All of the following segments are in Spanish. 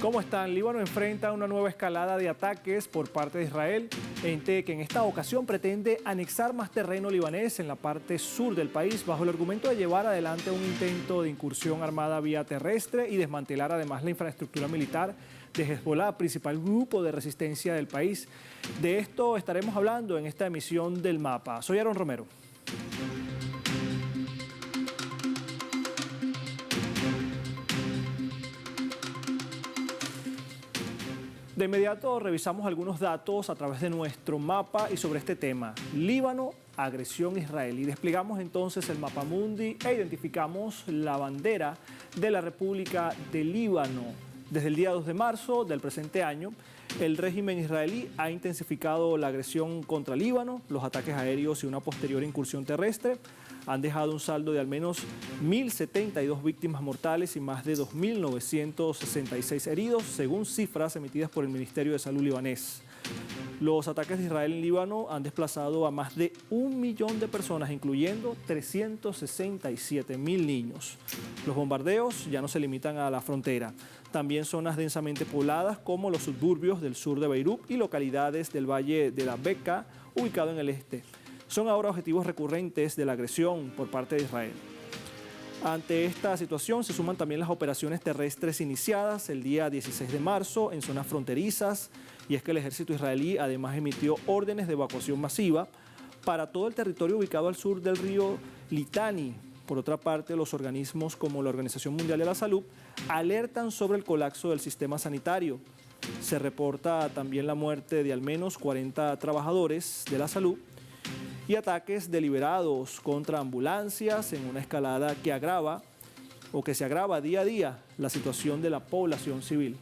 ¿Cómo están? Líbano enfrenta una nueva escalada de ataques por parte de Israel, ente que en esta ocasión pretende anexar más terreno libanés en la parte sur del país bajo el argumento de llevar adelante un intento de incursión armada vía terrestre y desmantelar además la infraestructura militar de Hezbollah, principal grupo de resistencia del país. De esto estaremos hablando en esta emisión del Mapa. Soy Aaron Romero. De inmediato revisamos algunos datos a través de nuestro mapa y sobre este tema, Líbano, agresión israelí. Desplegamos entonces el mapa mundi e identificamos la bandera de la República de Líbano. Desde el día 2 de marzo del presente año, el régimen israelí ha intensificado la agresión contra Líbano, los ataques aéreos y una posterior incursión terrestre han dejado un saldo de al menos 1.072 víctimas mortales y más de 2.966 heridos, según cifras emitidas por el Ministerio de Salud libanés. Los ataques de Israel en Líbano han desplazado a más de 1 millón de personas, incluyendo 367.000 niños. Los bombardeos ya no se limitan a la frontera. También zonas densamente pobladas como los suburbios del sur de Beirut y localidades del Valle de la Beca, ubicado en el este, son ahora objetivos recurrentes de la agresión por parte de Israel. Ante esta situación se suman también las operaciones terrestres iniciadas el día 16 de marzo en zonas fronterizas, y es que el ejército israelí además emitió órdenes de evacuación masiva para todo el territorio ubicado al sur del río Litani. Por otra parte, los organismos como la Organización Mundial de la Salud alertan sobre el colapso del sistema sanitario. Se reporta también la muerte de al menos 40 trabajadores de la salud y ataques deliberados contra ambulancias en una escalada que agrava o que se agrava día a día la situación de la población civil.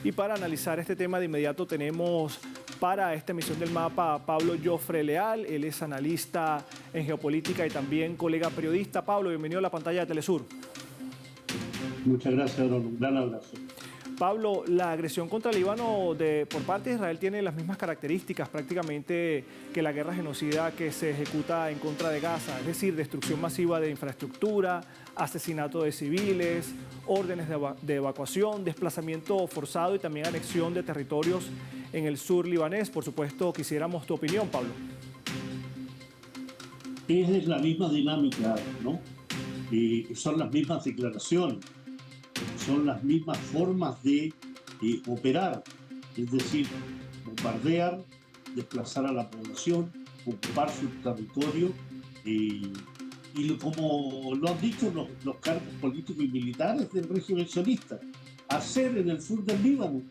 Y para analizar este tema de inmediato tenemos para esta emisión del Mapa a Pablo Jofre Leal. Él es analista en geopolítica y también colega periodista. Pablo, bienvenido a la pantalla de Telesur. Muchas gracias, Aaron. Un gran abrazo. Pablo, la agresión contra Líbano por parte de Israel tiene las mismas características prácticamente que la guerra genocida que se ejecuta en contra de Gaza, es decir, destrucción masiva de infraestructura, asesinato de civiles, órdenes de evacuación, desplazamiento forzado y también anexión de territorios en el sur libanés. Por supuesto, quisiéramos tu opinión, Pablo. Es la misma dinámica, ¿no? Y son las mismas declaraciones, son las mismas formas de operar, es decir, bombardear, desplazar a la población, ocupar su territorio y como lo han dicho los cargos políticos y militares del régimen sionista, hacer en el sur del Líbano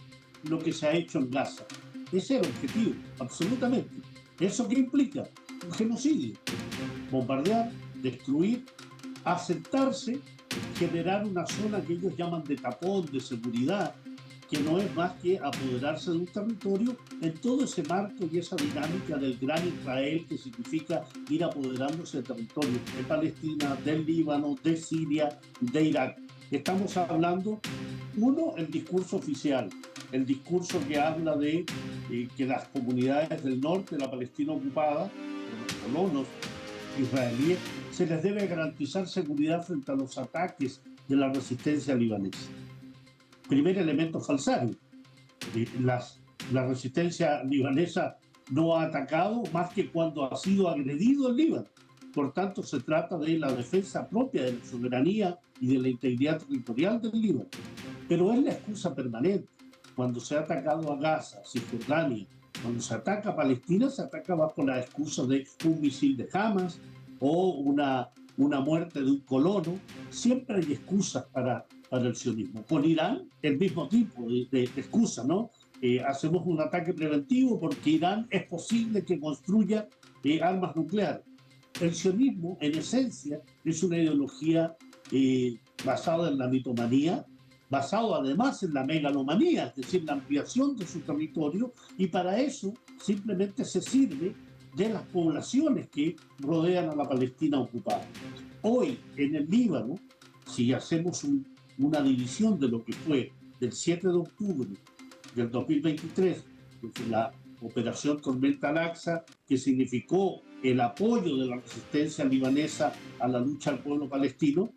lo que se ha hecho en Gaza. Ese es el objetivo, absolutamente. ¿Eso qué implica? Un genocidio. Bombardear, destruir, asentarse, generar una zona que ellos llaman de tapón, de seguridad, que no es más que apoderarse de un territorio en todo ese marco y esa dinámica del gran Israel, que significa ir apoderándose de territorios de Palestina, del Líbano, de Siria, de Irak. Estamos hablando, uno, el discurso oficial, el discurso que habla de que las comunidades del norte de la Palestina ocupada, por los colonos israelíes, se les debe garantizar seguridad frente a los ataques de la resistencia libanesa. Primer elemento falsario. La resistencia libanesa no ha atacado más que cuando ha sido agredido el Líbano. Por tanto, se trata de la defensa propia de la soberanía y de la integridad territorial del Líbano. Pero es la excusa permanente. Cuando se ha atacado a Gaza, Cisjordania, cuando se ataca a Palestina, se ataca bajo la excusa de un misil de Hamas o una muerte de un colono. Siempre hay excusas para el sionismo. Con Irán, el mismo tipo de excusa, ¿no? Hacemos un ataque preventivo porque Irán es posible que construya armas nucleares. El sionismo, en esencia, es una ideología basada en la mitomanía, basado además en la megalomanía, es decir, la ampliación de su territorio, y para eso simplemente se sirve de las poblaciones que rodean a la Palestina ocupada. Hoy, en el Líbano, si hacemos una división de lo que fue del 7 de octubre del 2023, la operación Tormenta Al-Aqsa, que significó el apoyo de la resistencia libanesa a la lucha al pueblo palestino,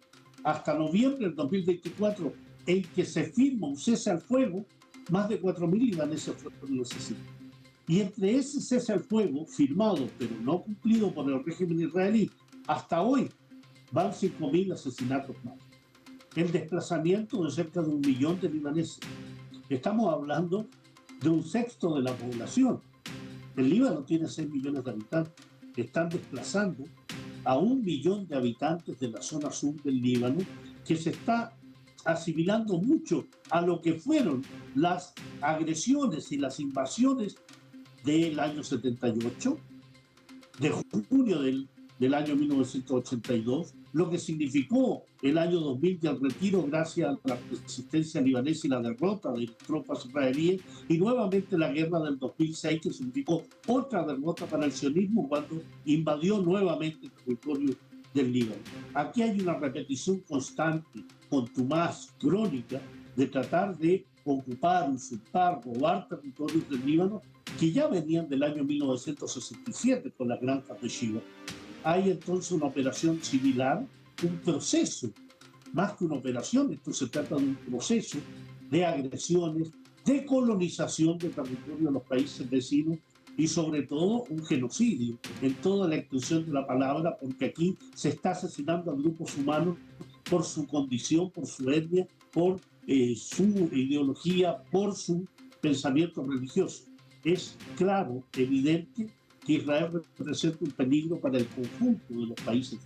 hasta noviembre del 2024, en que se firma un cese al fuego, más de 4.000 libaneses fueron asesinados. Y entre ese cese al fuego, firmado pero no cumplido por el régimen israelí, hasta hoy van 5.000 asesinatos más. El desplazamiento de cerca de 1 millón de libaneses. Estamos hablando de un sexto de la población. El Líbano tiene 6 millones de habitantes. Están desplazando a 1 millón de habitantes de la zona sur del Líbano, que se está asimilando mucho a lo que fueron las agresiones y las invasiones del año 78, de junio del año 1982, lo que significó el año 2000 del retiro gracias a la resistencia libanesa y la derrota de tropas israelíes, y nuevamente la guerra del 2006, que significó otra derrota para el sionismo cuando invadió nuevamente el territorio del Líbano. Aquí hay una repetición constante, contumaz, crónica, de tratar de ocupar, usurpar, robar territorios del Líbano que ya venían del año 1967 con las granjas de Shiva. Hay entonces una operación similar, un proceso, más que una operación, esto se trata de un proceso de agresiones, de colonización de territorio de los países vecinos y sobre todo un genocidio en toda la extensión de la palabra, porque aquí se está asesinando a grupos humanos por su condición, por su etnia, por su ideología, por su pensamiento religioso. Es claro, evidente, que Israel representa un peligro para el conjunto de los países.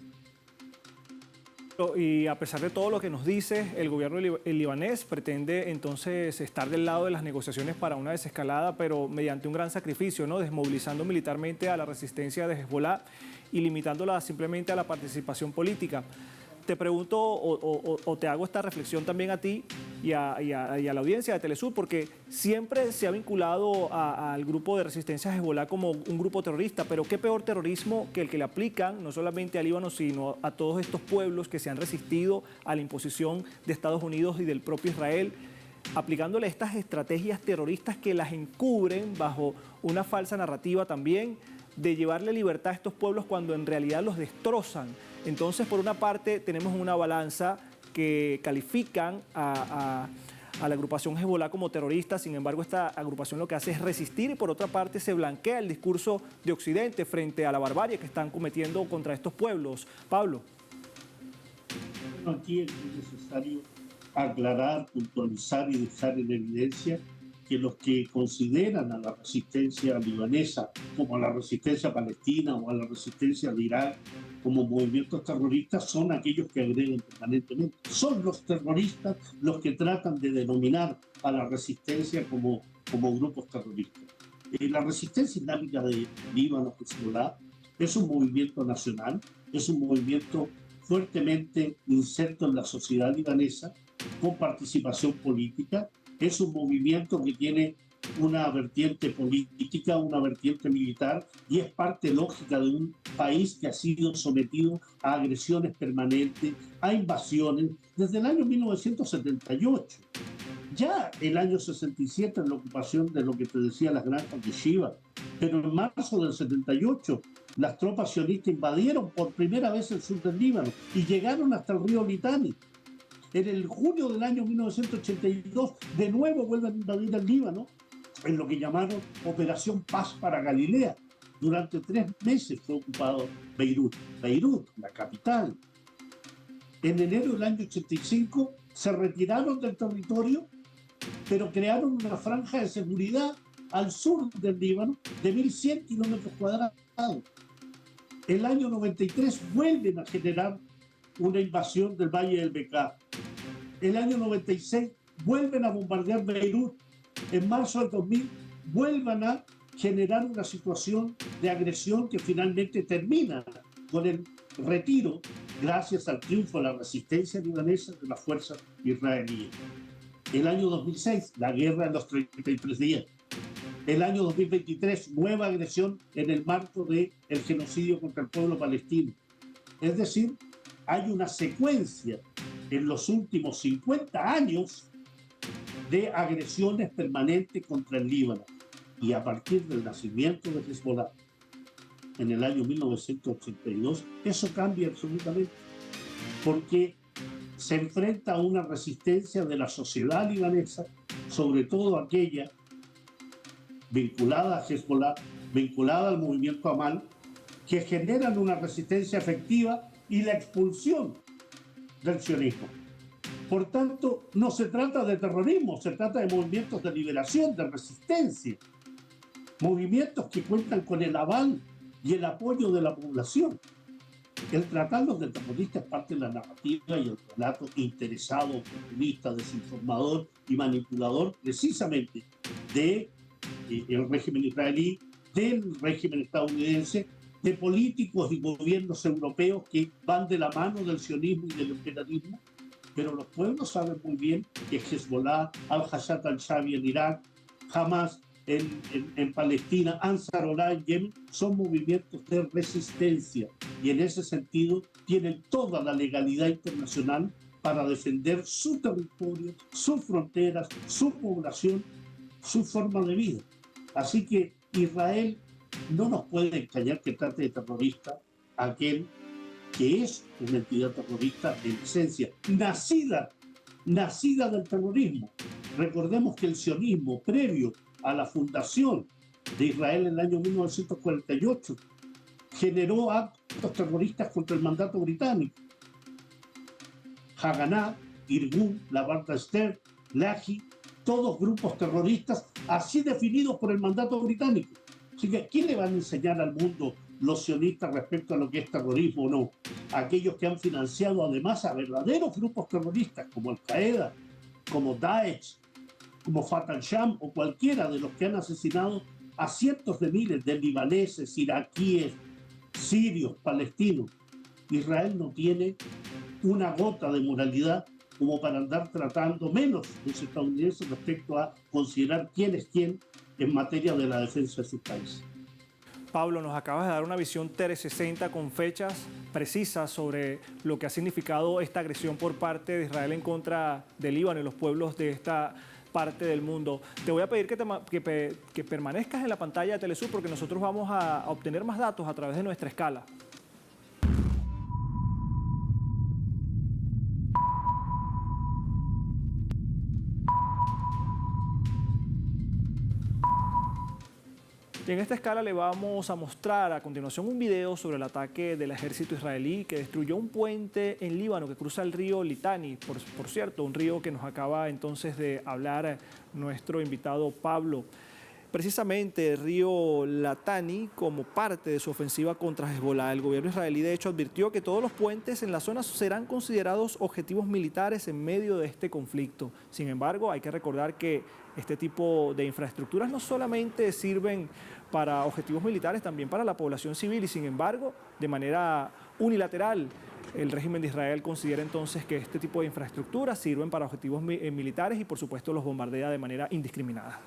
Y a pesar de todo lo que nos dice, el gobierno libanés pretende entonces estar del lado de las negociaciones para una desescalada, pero mediante un gran sacrificio, ¿no? Desmovilizando militarmente a la resistencia de Hezbolá y limitándola simplemente a la participación política. Te pregunto o te hago esta reflexión también a ti y a la audiencia de Telesur, porque siempre se ha vinculado al grupo de resistencia Hezbolá como un grupo terrorista, pero qué peor terrorismo que el que le aplican no solamente al Líbano, sino a todos estos pueblos que se han resistido a la imposición de Estados Unidos y del propio Israel, aplicándole estas estrategias terroristas que las encubren bajo una falsa narrativa también de llevarle libertad a estos pueblos cuando en realidad los destrozan. Entonces, por una parte, tenemos una balanza que califican a la agrupación Hezbolá como terrorista, sin embargo, esta agrupación lo que hace es resistir, y por otra parte se blanquea el discurso de Occidente frente a la barbarie que están cometiendo contra estos pueblos. Pablo. Aquí es necesario aclarar, puntualizar y dejar en evidencia que los que consideran a la resistencia libanesa como a la resistencia palestina o a la resistencia de Irak como movimientos terroristas son aquellos que agreden permanentemente. Son los terroristas los que tratan de denominar a la resistencia como grupos terroristas. La resistencia islámica de Líbano, Hezbolá, es un movimiento nacional, es un movimiento fuertemente inserto en la sociedad libanesa, con participación política. Es un movimiento que tiene una vertiente política, una vertiente militar, y es parte lógica de un país que ha sido sometido a agresiones permanentes, a invasiones, desde el año 1978. Ya el año 67 en la ocupación de lo que te decía, las granjas de Shiva, pero en marzo del 78 las tropas sionistas invadieron por primera vez el sur del Líbano y llegaron hasta el río Litani. En el junio del año 1982, de nuevo vuelven a invadir el Líbano, en lo que llamaron Operación Paz para Galilea. Durante 3 meses fue ocupado Beirut, la capital. En enero del año 85 se retiraron del territorio, pero crearon una franja de seguridad al sur del Líbano de 1.100 kilómetros cuadrados. El año 93 vuelven a generar una invasión del Valle del Bekaa. El año 96 vuelven a bombardear Beirut. En marzo del 2000 vuelvan a generar una situación de agresión que finalmente termina con el retiro, gracias al triunfo de la resistencia libanesa de las fuerzas israelíes. El año 2006, la guerra en los 33 días. El año 2023, nueva agresión en el marco del genocidio contra el pueblo palestino. Es decir, hay una secuencia en los últimos 50 años de agresiones permanentes contra el Líbano. Y a partir del nacimiento de Hezbollah, en el año 1982, eso cambia absolutamente, porque se enfrenta a una resistencia de la sociedad libanesa, sobre todo aquella vinculada a Hezbollah, vinculada al movimiento Amal, que generan una resistencia efectiva y la expulsión del sionismo. Por tanto, no se trata de terrorismo, se trata de movimientos de liberación, de resistencia, movimientos que cuentan con el aval y el apoyo de la población. El tratarlos de terroristas es parte de la narrativa y el relato interesado, oportunista, desinformador y manipulador, precisamente del régimen israelí, del régimen estadounidense, de políticos y gobiernos europeos que van de la mano del sionismo y del imperialismo. Pero los pueblos saben muy bien que Hezbollah, Al-Hashad al-Shabi en Irak, Hamas en Palestina, Ansarullah en Yemen, son movimientos de resistencia y en ese sentido tienen toda la legalidad internacional para defender su territorio, sus fronteras, su población, su forma de vida. Así que Israel no nos puede engañar que trate de terrorista a aquel que es una entidad terrorista en esencia, nacida del terrorismo. Recordemos que el sionismo, previo a la fundación de Israel en el año 1948, generó actos terroristas contra el mandato británico. Haganah, Irgun, la Bata Esther, Laji, todos grupos terroristas así definidos por el mandato británico. Así que, ¿quién le van a enseñar al mundo los sionistas respecto a lo que es terrorismo o no? Aquellos que han financiado además a verdaderos grupos terroristas como Al-Qaeda, como Daesh, como Fatah al-Sham o cualquiera de los que han asesinado a cientos de miles de libaneses, iraquíes, sirios, palestinos. Israel no tiene una gota de moralidad como para andar tratando menos los estadounidenses respecto a considerar quién es quién en materia de la defensa de su país. Pablo, nos acabas de dar una visión 360 con fechas precisas sobre lo que ha significado esta agresión por parte de Israel en contra del Líbano y los pueblos de esta parte del mundo. Te voy a pedir que permanezcas en la pantalla de Telesur porque nosotros vamos a obtener más datos a través de nuestra escala. Y en esta escala le vamos a mostrar a continuación un video sobre el ataque del ejército israelí que destruyó un puente en Líbano que cruza el río Litani, por cierto, un río que nos acaba entonces de hablar nuestro invitado Pablo. Precisamente el río Litani como parte de su ofensiva contra Hezbollah. El gobierno israelí de hecho advirtió que todos los puentes en la zona serán considerados objetivos militares en medio de este conflicto. Sin embargo, hay que recordar que este tipo de infraestructuras no solamente sirven para objetivos militares, también para la población civil y sin embargo, de manera unilateral, el régimen de Israel considera entonces que este tipo de infraestructuras sirven para objetivos militares y por supuesto los bombardea de manera indiscriminada.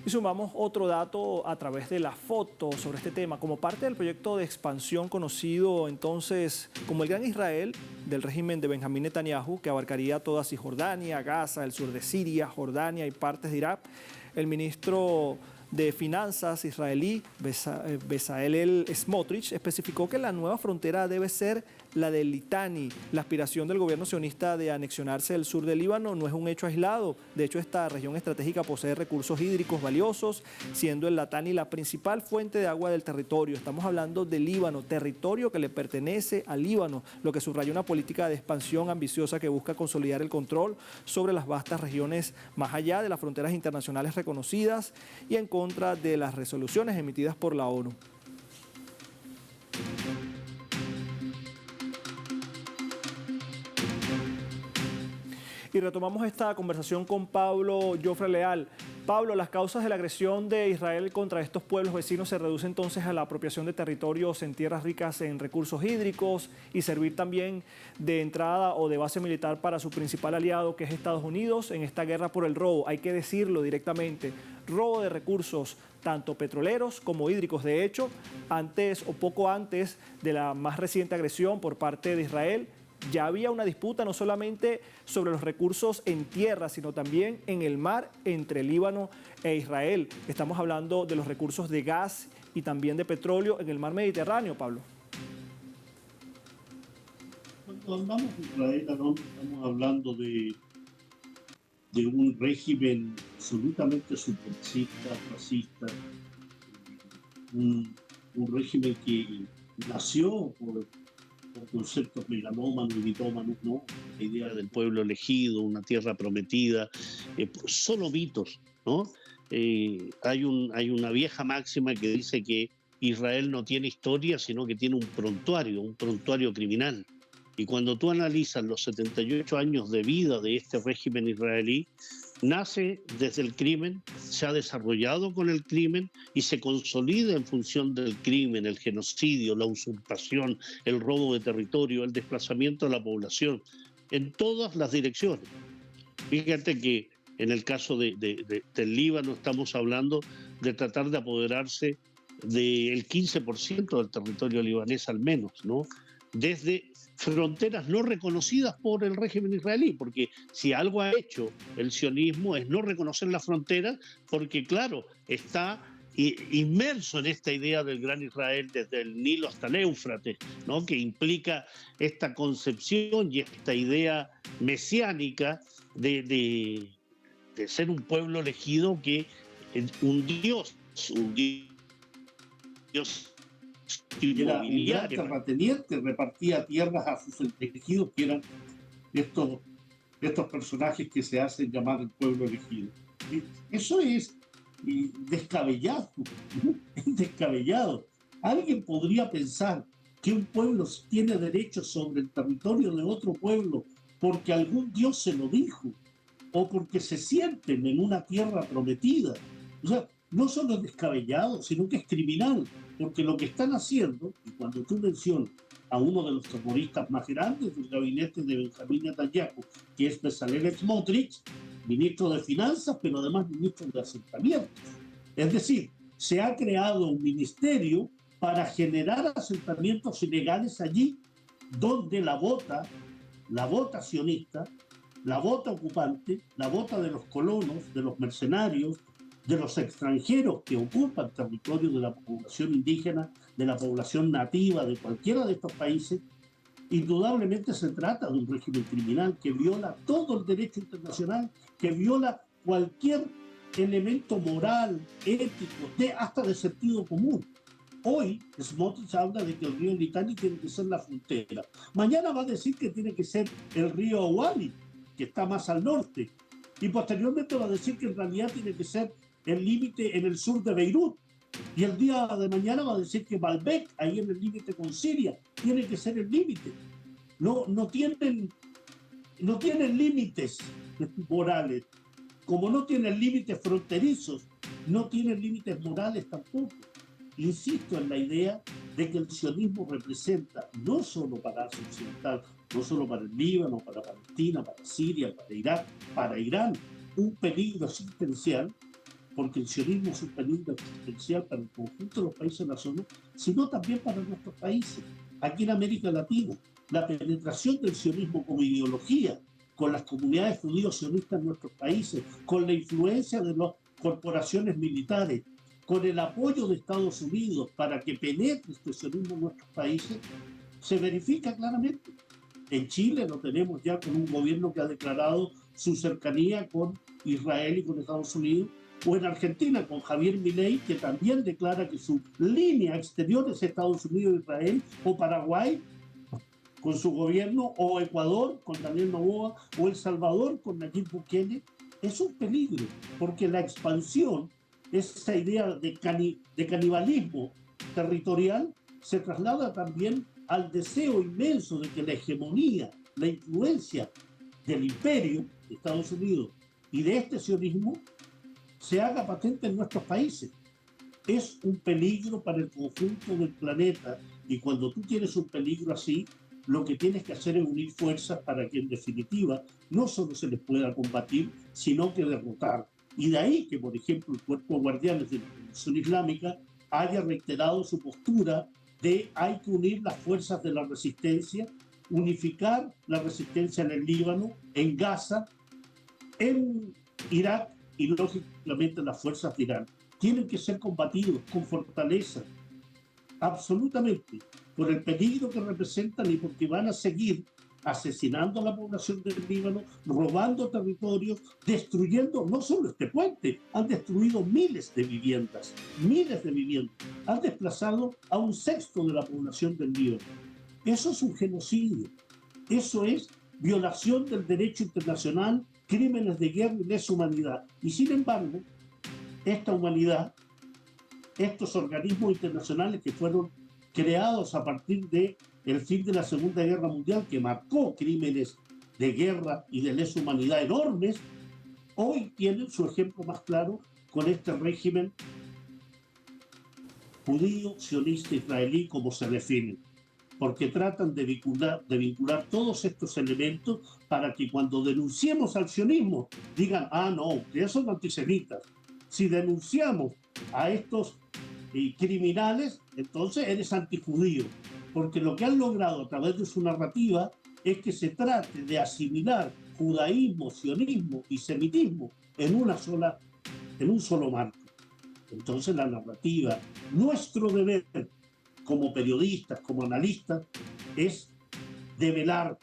Y sumamos otro dato a través de la foto sobre este tema. Como parte del proyecto de expansión conocido entonces como el Gran Israel del régimen de Benjamín Netanyahu, que abarcaría toda Cisjordania, Gaza, el sur de Siria, Jordania y partes de Irak, el ministro de Finanzas israelí, Bezalel Smotrich, especificó que la nueva frontera debe ser la del Litani. La aspiración del gobierno sionista de anexionarse el sur del Líbano no es un hecho aislado. De hecho, esta región estratégica posee recursos hídricos valiosos, siendo el Litani la principal fuente de agua del territorio. Estamos hablando del Líbano, territorio que le pertenece al Líbano, lo que subraya una política de expansión ambiciosa que busca consolidar el control sobre las vastas regiones más allá de las fronteras internacionales reconocidas y en contra de las resoluciones emitidas por la ONU. Y retomamos esta conversación con Pablo Jofre Leal. Pablo, las causas de la agresión de Israel contra estos pueblos vecinos se reducen entonces a la apropiación de territorios en tierras ricas en recursos hídricos y servir también de entrada o de base militar para su principal aliado, que es Estados Unidos, en esta guerra por el robo. Hay que decirlo directamente, robo de recursos tanto petroleros como hídricos. De hecho, antes o poco antes de la más reciente agresión por parte de Israel, ya había una disputa no solamente sobre los recursos en tierra, sino también en el mar entre Líbano e Israel. Estamos hablando de los recursos de gas y también de petróleo en el mar Mediterráneo, Pablo. Cuando hablamos de Israel, Aarón, estamos hablando de un régimen absolutamente supremacista, racista, un régimen que nació por conceptos megalómanos y mitómanos, ¿no? La idea del pueblo elegido, una tierra prometida, solo mitos, ¿no? Hay una vieja máxima que dice que Israel no tiene historia, sino que tiene un prontuario criminal. Y cuando tú analizas los 78 años de vida de este régimen israelí, nace desde el crimen, se ha desarrollado con el crimen y se consolida en función del crimen, el genocidio, la usurpación, el robo de territorio, el desplazamiento de la población, en todas las direcciones. Fíjate que en el caso del Líbano estamos hablando de tratar de apoderarse del 15% del territorio libanés al menos, ¿no? Desde fronteras no reconocidas por el régimen israelí, porque si algo ha hecho el sionismo es no reconocer las fronteras, porque claro, está inmerso en esta idea del gran Israel desde el Nilo hasta el Éufrates, ¿no? Que implica esta concepción y esta idea mesiánica de ser un pueblo elegido, que un Dios era un gran terrateniente, repartía tierras a sus elegidos, que eran estos personajes que se hacen llamar el pueblo elegido. Eso es descabellado, es descabellado. Alguien podría pensar que un pueblo tiene derechos sobre el territorio de otro pueblo porque algún Dios se lo dijo o porque se sienten en una tierra prometida. O sea, no solo es descabellado, sino que es criminal, porque lo que están haciendo, y cuando tú mencionas a uno de los terroristas más grandes del gabinete de Benjamín Netanyahu, que es Bezalel Smotrich, ministro de Finanzas, pero además ministro de Asentamientos. Es decir, se ha creado un ministerio para generar asentamientos ilegales allí donde la bota sionista, la bota ocupante, la bota de los colonos, de los mercenarios, de los extranjeros que ocupan territorio de la población indígena, de la población nativa de cualquiera de estos países. Indudablemente se trata de un régimen criminal que viola todo el derecho internacional, que viola cualquier elemento moral, ético, hasta de sentido común. Hoy Smotrich habla de que el río Litani tiene que ser la frontera. Mañana va a decir que tiene que ser el río Awali, que está más al norte. Y posteriormente va a decir que en realidad tiene que ser el límite en el sur de Beirut. Y el día de mañana va a decir que Baalbek, ahí en el límite con Siria, tiene que ser el límite. No tienen límites morales. Como no tienen límites fronterizos, no tienen límites morales tampoco. Insisto en la idea de que el sionismo representa, no solo para Asia Occidental, no solo para el Líbano, para Palestina, para Siria, para Irak, para Irán, un peligro existencial, porque el sionismo es un peligro existencial para el conjunto de los países de la zona, sino también para nuestros países. Aquí en América Latina, la penetración del sionismo como ideología, con las comunidades judíos sionistas en nuestros países, con la influencia de las corporaciones militares, con el apoyo de Estados Unidos para que penetre este sionismo en nuestros países, se verifica claramente. En Chile lo tenemos ya con un gobierno que ha declarado su cercanía con Israel y con Estados Unidos, o en Argentina con Javier Milei, que también declara que su línea exterior es Estados Unidos e Israel, o Paraguay con su gobierno, o Ecuador con Daniel Noboa, o El Salvador con Nayib Bukele. Es un peligro, porque la expansión, esa idea de canibalismo territorial, se traslada también al deseo inmenso de que la hegemonía, la influencia del imperio de Estados Unidos y de este sionismo se haga patente en nuestros países. Es un peligro para el conjunto del planeta, y cuando tú tienes un peligro así, lo que tienes que hacer es unir fuerzas para que en definitiva no solo se les pueda combatir, sino que derrotar. Y de ahí que, por ejemplo, el Cuerpo de Guardianes de la Revolución Islámica haya reiterado su postura de hay que unir las fuerzas de la resistencia, unificar la resistencia en el Líbano, en Gaza, en Irak y lógicamente las fuerzas de Irán. Tienen que ser combatidos con fortaleza, absolutamente, por el peligro que representan y porque van a seguir asesinando a la población del Líbano, robando territorios, destruyendo no solo este puente, han destruido miles de viviendas, han desplazado a 1/6 de la población del Líbano. Eso es un genocidio, eso es violación del derecho internacional, crímenes de guerra y lesa humanidad. Y sin embargo, esta humanidad, estos organismos internacionales que fueron creados a partir del fin de la Segunda Guerra Mundial, que marcó crímenes de guerra y de lesa humanidad enormes, hoy tienen su ejemplo más claro con este régimen judío, sionista, israelí, como se define, porque tratan de vincular todos estos elementos para que cuando denunciemos al sionismo digan, ah, no, ustedes son antisemitas. Si denunciamos a estos criminales, entonces eres antijudío, porque lo que han logrado a través de su narrativa es que se trate de asimilar judaísmo, sionismo y semitismo en un solo marco. Entonces la narrativa, nuestro deber como periodistas, como analistas, es develar,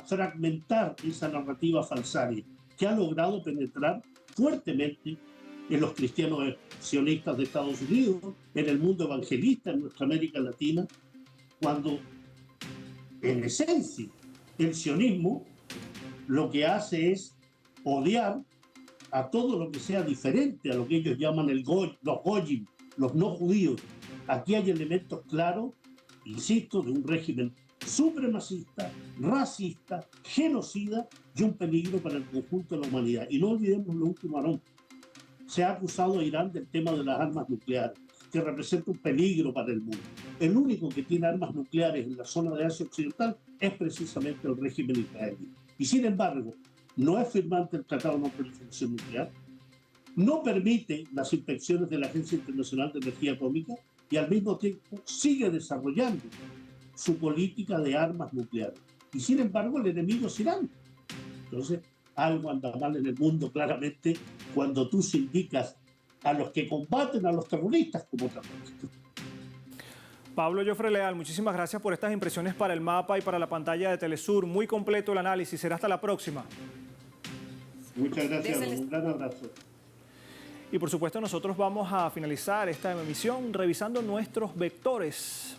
fragmentar esa narrativa falsaria que ha logrado penetrar fuertemente en los cristianos sionistas de Estados Unidos, en el mundo evangelista, en nuestra América Latina, cuando en esencia el sionismo lo que hace es odiar a todo lo que sea diferente a lo que ellos llaman los goyim, los no judíos. Aquí hay elementos claros, insisto, de un régimen supremacista, racista, genocida y un peligro para el conjunto de la humanidad. Y no olvidemos lo último, Aarón. Se ha acusado a Irán del tema de las armas nucleares, que representa un peligro para el mundo. El único que tiene armas nucleares en la zona de Asia Occidental es precisamente el régimen israelí. Y sin embargo, no es firmante del Tratado de No Proliferación Nuclear, no permite las inspecciones de la Agencia Internacional de Energía Atómica y al mismo tiempo sigue desarrollando su política de armas nucleares. Y sin embargo, el enemigo es Irán. Entonces, algo anda mal en el mundo claramente cuando tú indicas a los que combaten a los terroristas como terroristas. Pablo Jofre Leal, muchísimas gracias por estas impresiones para el mapa y para la pantalla de Telesur. Muy completo el análisis. Será hasta la próxima. Muchas gracias. Un gran abrazo. Y por supuesto nosotros vamos a finalizar esta emisión revisando nuestros vectores.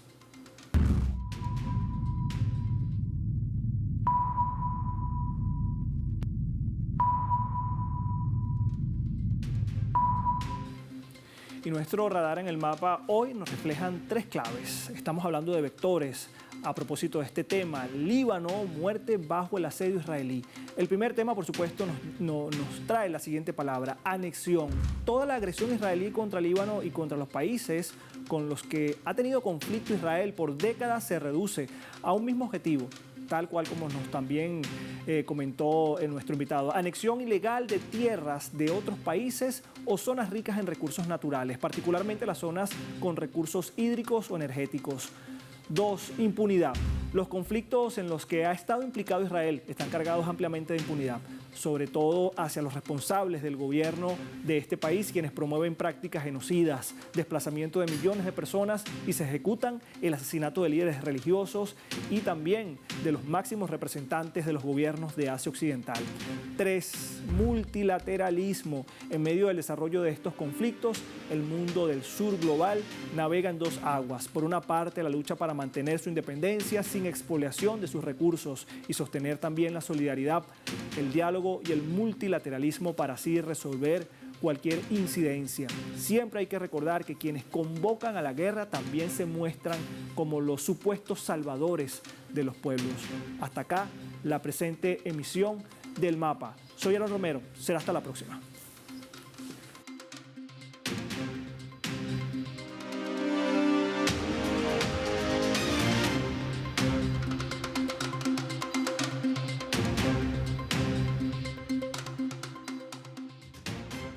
Y nuestro radar en el mapa hoy nos reflejan 3 claves. Estamos hablando de vectores. A propósito de este tema, Líbano, muerte bajo el asedio israelí. El primer tema, por supuesto, nos trae la siguiente palabra, anexión. Toda la agresión israelí contra Líbano y contra los países con los que ha tenido conflicto Israel por décadas se reduce a un mismo objetivo, tal cual como nos también comentó nuestro invitado. Anexión ilegal de tierras de otros países o zonas ricas en recursos naturales, particularmente las zonas con recursos hídricos o energéticos. 2. Impunidad. Los conflictos en los que ha estado implicado Israel están cargados ampliamente de impunidad, sobre todo hacia los responsables del gobierno de este país, quienes promueven prácticas genocidas, desplazamiento de millones de personas y se ejecutan el asesinato de líderes religiosos y también de los máximos representantes de los gobiernos de Asia Occidental. 3. Multilateralismo. En medio del desarrollo de estos conflictos, el mundo del sur global navega en 2 aguas. Por una parte, la lucha para mantener su independencia sin expoliación de sus recursos y sostener también la solidaridad, el diálogo y el multilateralismo para así resolver cualquier incidencia. Siempre hay que recordar que quienes convocan a la guerra también se muestran como los supuestos salvadores de los pueblos. Hasta acá la presente emisión del mapa. Soy Aaron Romero, será hasta la próxima.